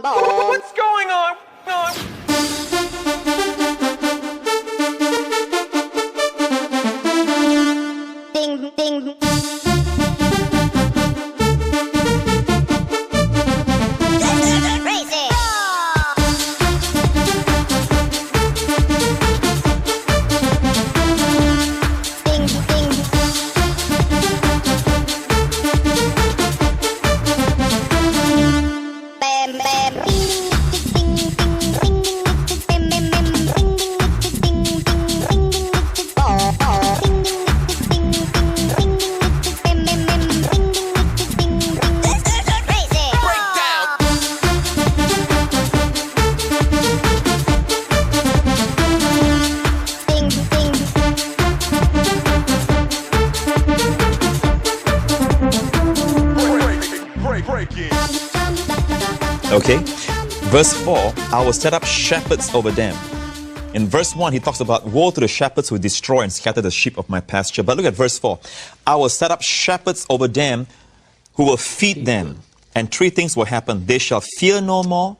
What's going on? Ding, ding. Crazy. Ding, ding. Bam, bam. Ding, ding, ding, ding, ding. Bam, bam, bam. Ding, ding, ding, ding, ding, ding. Oh, oh. Ding, ding, ding, ding, ding. Bam, bam, bam. Ding, ding, ding, ding. Crazy. Ding, ding. Okay, verse 4, I will set up shepherds over them. In verse 1, he talks about, woe to the shepherds who destroy and scatter the sheep of my pasture. But look at verse 4. I will set up shepherds over them who will feed them. And three things will happen. They shall fear no more,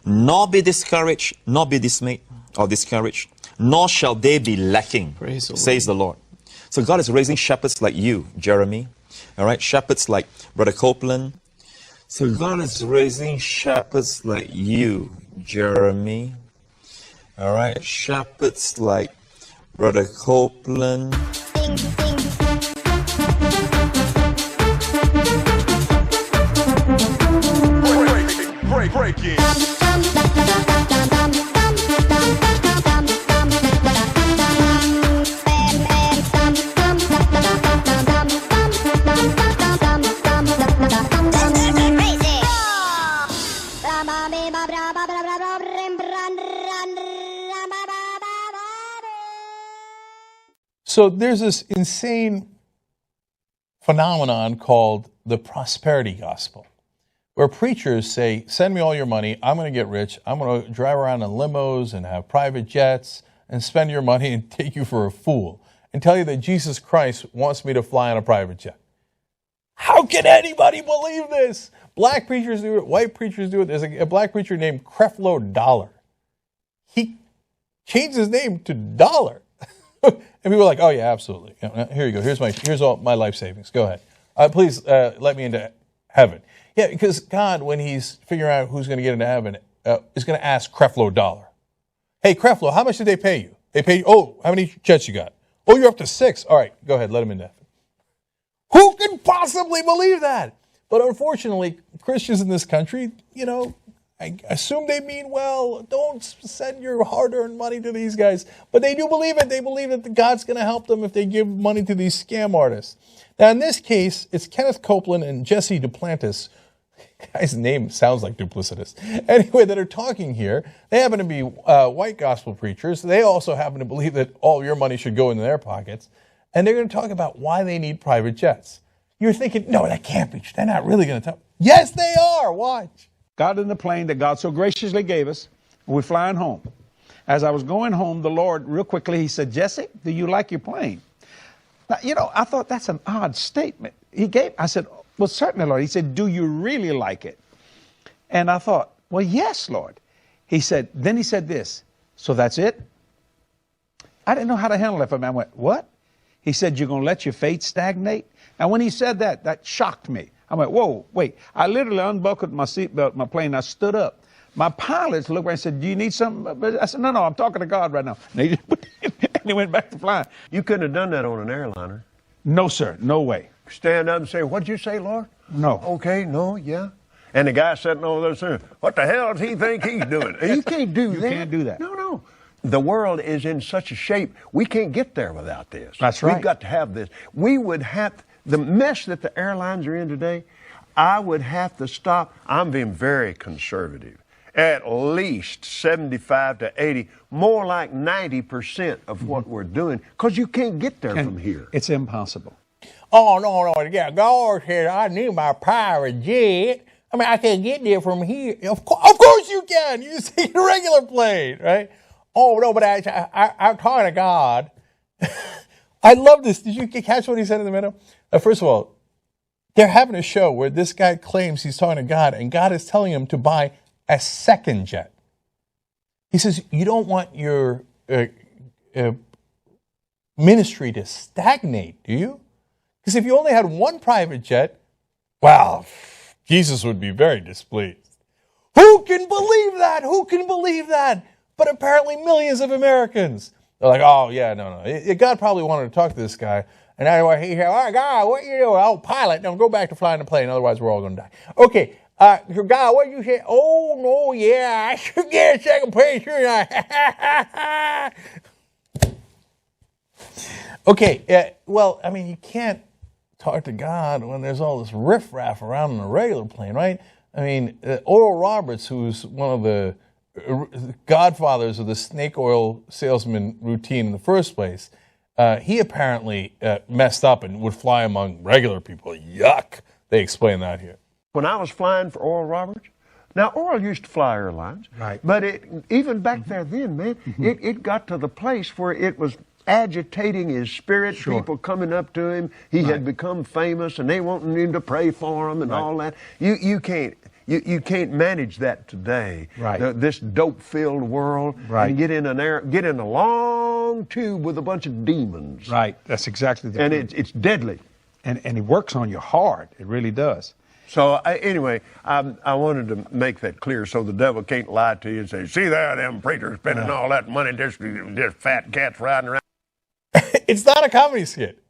nor be discouraged, nor be dismayed or discouraged, nor shall they be lacking, Praise the says the Lord. So God is raising shepherds like you, Jeremy. All right, shepherds like Brother Copeland. So God is raising shepherds like you, Jeremy. All right, shepherds like Brother Copeland. Ding, ding. So there's this insane phenomenon called the prosperity gospel, where preachers say, send me all your money, I'm going to get rich, I'm going to drive around in limos and have private jets and spend your money and take you for a fool and tell you that Jesus Christ wants me to fly on a private jet. How can anybody believe this? Black preachers do it, white preachers do it. There's a black preacher named Creflo Dollar. He changed his name to Dollar. And people are like, oh yeah, absolutely. Here you go. Here's all my life savings. Go ahead. Please let me into heaven. Yeah, because God, when he's figuring out who's going to get into heaven, is going to ask Creflo Dollar. Hey, Creflo, how much did they pay you? They paid you, oh, how many jets you got? Oh, you're up to 6. All right, go ahead, let him into heaven. Who can possibly believe that? But unfortunately, Christians in this country, I assume they mean well. Don't send your hard-earned money to these guys. But they do believe it. They believe that God's going to help them if they give money to these scam artists. Now, in this case, it's Kenneth Copeland and Jesse Duplantis. Guy's name sounds like duplicitous. Anyway, that are talking here. They happen to be white gospel preachers. They also happen to believe that all your money should go into their pockets. And they're going to talk about why they need private jets. You're thinking, no, that can't be. They're not really going to talk. Yes, they are. Watch. Got in the plane that God so graciously gave us. We're flying home. As I was going home, the Lord, real quickly, he said, Jesse, do you like your plane? Now, I thought that's an odd statement. I said, well, certainly, Lord. He said, do you really like it? And I thought, well, yes, Lord. Then he said this, so that's it? I didn't know how to handle it for me. I went, what? He said, you're going to let your faith stagnate? And when he said that, that shocked me. I went, whoa, wait. I literally unbuckled my seatbelt, my plane. I stood up. My pilots looked around and said, do you need something? I said, no, I'm talking to God right now. And he went back to flying. You couldn't have done that on an airliner. No, sir. No way. Stand up and say, what'd you say, Lord? No. Okay, no, yeah. And the guy sitting over there saying, what the hell does he think he's doing? You can't do that. You can't do that. No. The world is in such a shape, we can't get there without this. That's right. We've got to have this. We would have, the mess that the airlines are in today, I would have to stop. I'm being very conservative. At least 75 to 80, more like 90% of what we're doing, because you can't get there from here. It's impossible. Oh, no, yeah, God said I need my private jet. I mean, I can't get there from here. Of course you can. You take a regular plane, right? Oh, no, but I'm talking to God. I love this. Did you catch what he said in the middle? First of all, They're having a show where this guy claims he's talking to God, and God is telling him to buy a second jet. He says, you don't want your ministry to stagnate, do you? Because if you only had one private jet, well, Jesus would be very displeased. Who can believe that? Who can believe that? But apparently millions of Americans. They're like, oh, yeah, no. God probably wanted to talk to this guy. And anyway, he said, all right, God, what you doing? Oh, pilot, no, go back to flying the plane. Otherwise, we're all going to die. Okay, God, what you say? Oh, no, yeah, I should get a second place, shouldn't I? Okay, well, I mean, you can't talk to God when there's all this riffraff around in a regular plane, right? I mean, Oral Roberts, who's one of the godfathers of the snake oil salesman routine in the first place, he apparently messed up and would fly among regular people. Yuck! They explain that here. When I was flying for Oral Roberts, now Oral used to fly airlines, Right. but even back there then, man, it got to the place where it was agitating his spirit, Sure. people coming up to him. He had become famous, and they wanting him to pray for him and all that. You can't manage that today. Right. This dope-filled world. Right. And get in a long tube with a bunch of demons. Right. That's exactly the And point. it's deadly. And it works on you hard. It really does. So anyway, I wanted to make that clear so the devil can't lie to you and say, see there, them preachers spending all that money, just fat cats riding around. It's not a comedy skit.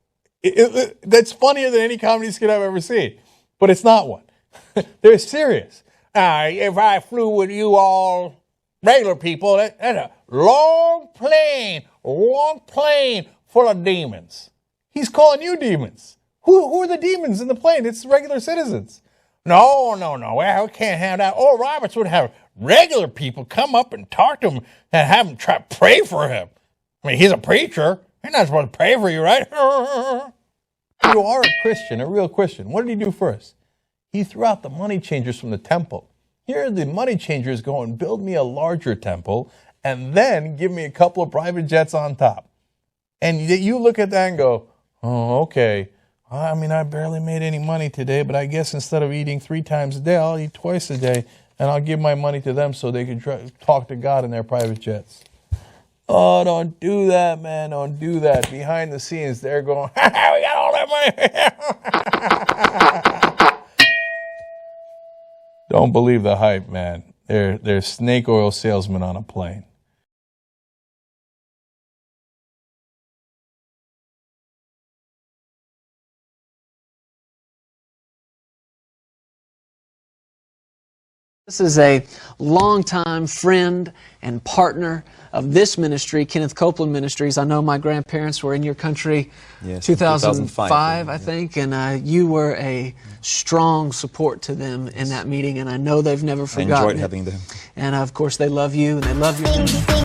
That's funnier than any comedy skit I've ever seen. But it's not one. They're serious. If I flew with you all regular people, that's a long plane full of demons. He's calling you demons. Who are the demons in the plane? It's regular citizens. No. Well, we can't have that. Oral Roberts would have regular people come up and talk to him and have him try to pray for him. I mean, he's a preacher. He's not supposed to pray for you, right? You are a Christian, a real Christian. What did he do first? He threw out the money changers from the temple. Here the money changers go and build me a larger temple and then give me a couple of private jets on top. And you look at that and go, oh, okay. I mean, I barely made any money today, but I guess instead of eating 3 times a day, I'll eat twice a day, and I'll give my money to them so they can talk to God in their private jets. Oh, don't do that, man. Don't do that. Behind the scenes, they're going, we got all that money. Don't believe the hype, man. They're snake oil salesmen on a plane. This is a longtime friend and partner of this ministry, Kenneth Copeland Ministries. I know my grandparents were in your country, Yes, 2005, yeah. I think, and you were a strong support to them in that meeting, and I know they've never I forgotten enjoyed it. having them. And of course, they love you, and they love your ministry.